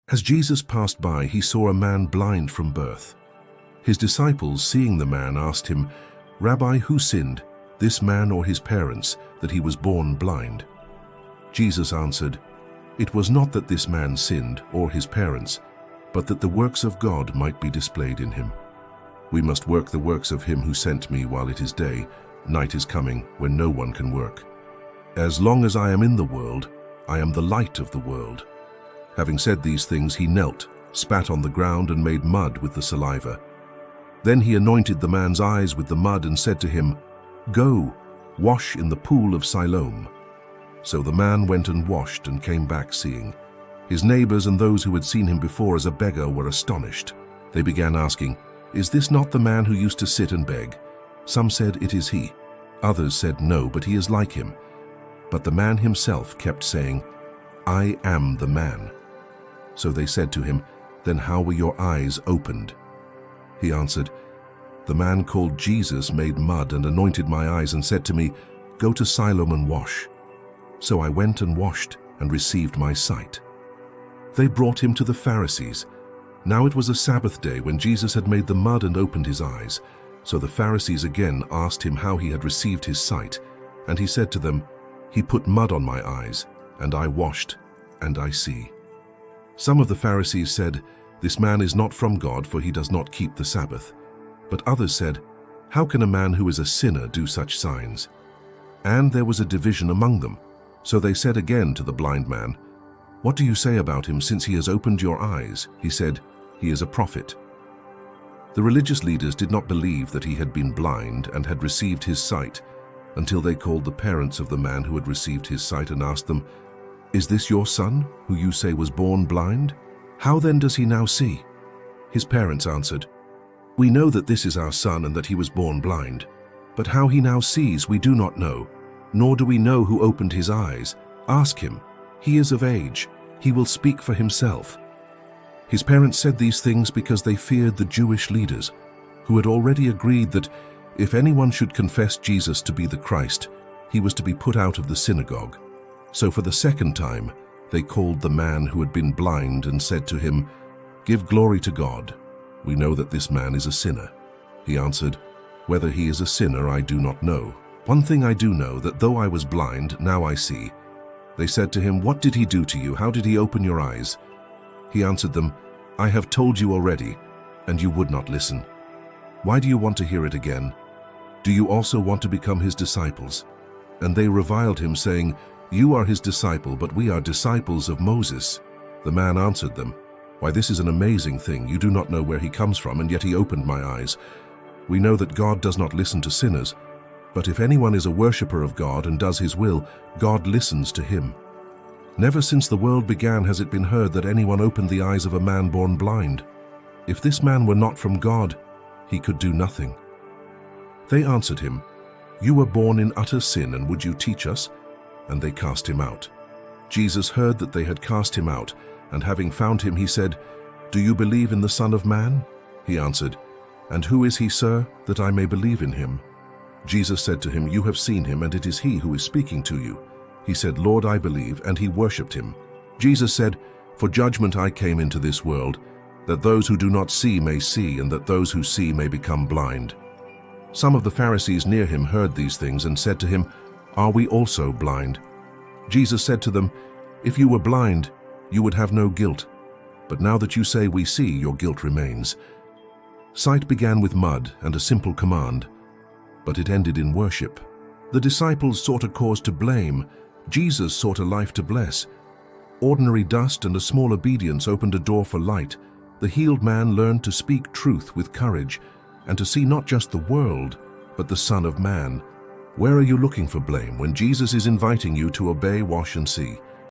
As Jesus passed by, he saw a man blind from birth. His disciples, seeing the man, asked him, "Rabbi, who sinned, this man or his parents, that he was born blind?" Jesus answered, "It was not that this man sinned or his parents, but that the works of God might be displayed in him. We must work the works of him who sent me while it is day. Night is coming when no one can work. As long as I am in the world, I am the light of the world." Having said these things, he knelt, spat on the ground, and made mud with the saliva. Then he anointed the man's eyes with the mud and said to him, "Go, wash in the Pool of Siloam." So the man went and washed and came back seeing. His neighbors and those who had seen him before as a beggar were astonished. They began asking, "Is this not the man who used to sit and beg?" Some said, "It is he." Others said, "No, but he is like him." But the man himself kept saying, "I am the man." So they said to him, "Then how were your eyes opened?" He answered, "The man called Jesus made mud and anointed my eyes and said to me, 'Go to Siloam and wash.' So I went and washed and received my sight." They brought him to the Pharisees. Now it was a Sabbath day when Jesus had made the mud and opened his eyes. So the Pharisees again asked him how he had received his sight. And he said to them, "He put mud on my eyes, and I washed, and I see." Some of the Pharisees said, "This man is not from God, for he does not keep the Sabbath." But others said, "How can a man who is a sinner do such signs?" And there was a division among them. So they said again to the blind man, "What do you say about him since he has opened your eyes?" He said, "He is a prophet." The religious leaders did not believe that he had been blind and had received his sight until they called the parents of the man who had received his sight and asked them, "Is this your son, who you say was born blind? How then does he now see?" His parents answered, "We know that this is our son and that he was born blind. But how he now sees we do not know, nor do we know who opened his eyes. Ask him. He is of age. He will speak for himself." His parents said these things because they feared the Jewish leaders, who had already agreed that if anyone should confess Jesus to be the Christ, he was to be put out of the synagogue. So for the second time, they called the man who had been blind and said to him, "Give glory to God. We know that this man is a sinner." He answered, "Whether he is a sinner I do not know. One thing I do know, that though I was blind, now I see." They said to him, "What did he do to you? How did he open your eyes?" He answered them, "I have told you already, and you would not listen. Why do you want to hear it again? Do you also want to become his disciples?" And they reviled him, saying, "You are his disciple, but we are disciples of Moses." The man answered them, "Why, this is an amazing thing. You do not know where he comes from, and yet he opened my eyes. We know that God does not listen to sinners, but if anyone is a worshipper of God and does his will, God listens to him. Never since the world began has it been heard that anyone opened the eyes of a man born blind. If this man were not from God, he could do nothing." They answered him, "You were born in utter sin, and would you teach us?" And they cast him out. Jesus heard that they had cast him out, and having found him, he said, "Do you believe in the Son of Man?" He answered, "And who is he, sir, that I may believe in him?" Jesus said to him, "You have seen him, and it is he who is speaking to you." He said, "Lord, I believe," and he worshipped him. Jesus said, "For judgment I came into this world, that those who do not see may see, and that those who see may become blind." Some of the Pharisees near him heard these things and said to him, "Are we also blind?" Jesus said to them, "If you were blind, you would have no guilt. But now that you say we see, your guilt remains." Sight began with mud and a simple command, but it ended in worship. The disciples sought a cause to blame. Jesus sought a life to bless. Ordinary dust and a small obedience opened a door for light. The healed man learned to speak truth with courage and to see not just the world, but the Son of Man. Where are you looking for blame when Jesus is inviting you to obey, wash, and see?